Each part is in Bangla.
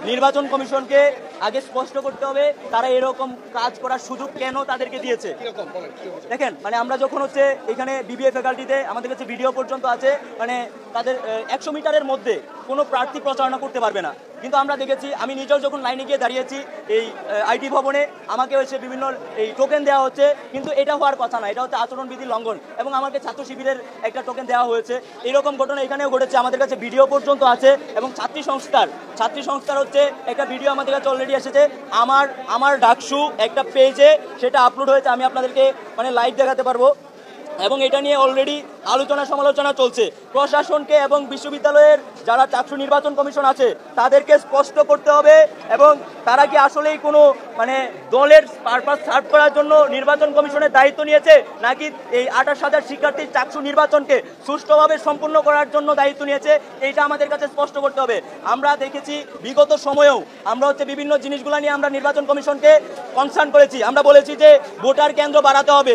নির্বাচন কমিশনকে আগে স্পষ্ট করতে হবে তারা এরকম কাজ করার সুযোগ কেন তাদেরকে দিয়েছে। দেখেন মানে আমরা যখন হচ্ছে এখানে বিবিএ ফ্যাকাল্টিতে আমাদের কাছে ভিডিও পর্যন্ত আছে, মানে তাদের 100 মিটারের মধ্যে কোনো প্রার্থী প্রচারণা করতে পারবে না, কিন্তু আমরা দেখেছি আমি নিজেও যখন লাইনে গিয়ে দাঁড়িয়েছি এই আইটি ভবনে আমাকে হচ্ছে বিভিন্ন এই টোকেন দেওয়া হচ্ছে, কিন্তু এটা হওয়ার কথা না, এটা হচ্ছে আচরণবিধি লঙ্ঘন এবং আমাকে ছাত্র শিবিরের একটা টোকেন দেওয়া হয়েছে। এরকম ঘটনা এখানেও ঘটেছে, আমাদের কাছে ভিডিও পর্যন্ত আছে এবং ছাত্রী সংস্থার হচ্ছে একটা ভিডিও আমাদের কাছে অলরেডি এসেছে, আমার ডাকসু একটা পেজে সেটা আপলোড হয়েছে, আমি আপনাদেরকে মানে লাইভ দেখাতে পারবো এবং এটা নিয়ে অলরেডি আলোচনা সমালোচনা চলছে। প্রশাসনকে এবং বিশ্ববিদ্যালয়ের যারা চাকসু নির্বাচন কমিশন আছে তাদেরকে স্পষ্ট করতে হবে এবং তারা কি আসলেই কোনো মানে দলের পারপাস সার্ভ করার জন্য নির্বাচন কমিশনের দায়িত্ব নিয়েছে, নাকি এই 28,000 শিক্ষার্থীর চাকসু নির্বাচনকে সুষ্ঠুভাবে সম্পূর্ণ করার জন্য দায়িত্ব নিয়েছে, এইটা আমাদের কাছে স্পষ্ট করতে হবে। আমরা দেখেছি বিগত সময়েও আমরা হচ্ছে বিভিন্ন জিনিসগুলো নিয়ে আমরা নির্বাচন কমিশনকে কনসার্ন করেছি, আমরা বলেছি যে ভোটার কেন্দ্র বাড়াতে হবে,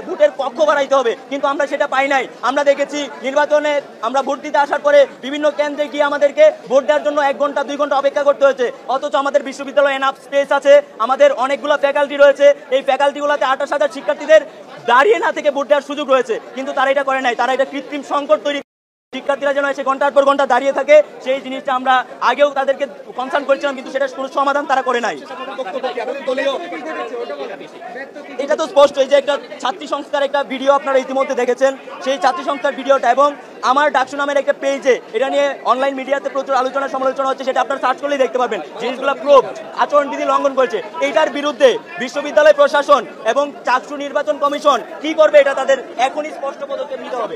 ভোটের কক্ষ বাড়াইতে হবে, কিন্তু আমরা সেটা পাই নাই। আমরা দেখেছি নির্বাচনে আমরা ভোট দিতে আসার পরে বিভিন্ন কেন্দ্রে গিয়ে আমাদেরকে ভোট দেওয়ার জন্য 1 ঘন্টা 2 ঘন্টা অপেক্ষা করতে হয়েছে, অথচ আমাদের বিশ্ববিদ্যালয়ে এনাফ স্পেস আছে, আমাদের অনেকগুলো ফ্যাকাল্টি রয়েছে, এই ফ্যাকাল্টিগুলোতে 28,000 শিক্ষার্থীদের দাঁড়িয়ে না থেকে ভোট দেওয়ার সুযোগ রয়েছে, কিন্তু তারা এটা করে নাই, তারা এটা কৃত্রিম সংকট তৈরি, শিক্ষার্থীরা যেন এসে ঘন্টার পর ঘন্টা দাঁড়িয়ে থাকে, সেই জিনিসটা আমরা আগেও তাদেরকে কনসার্ন করেছিলাম, কিন্তু সেটা কোনো সমাধান তারা করে নাই। এটা তো স্পষ্ট, এই যে একটা ছাত্রী সংস্থার একটা ভিডিও আপনারা ইতিমধ্যে দেখেছেন, সেই ছাত্রী সংস্থার ভিডিওটা এবং আমার ডাকসু নামের একটা পেজে এটা নিয়ে অনলাইন মিডিয়াতে প্রচুর আলোচনা সমালোচনা হচ্ছে, সেটা আপনারা সার্চ করলেই দেখতে পারবেন, জিনিসগুলো প্রুফ আচরণবিধি লঙ্ঘন করেছে। এইটার বিরুদ্ধে বিশ্ববিদ্যালয় প্রশাসন এবং চাকসু নির্বাচন কমিশন কি করবে, এটা তাদের এখনই স্পষ্ট পদক্ষেপ নিতে হবে।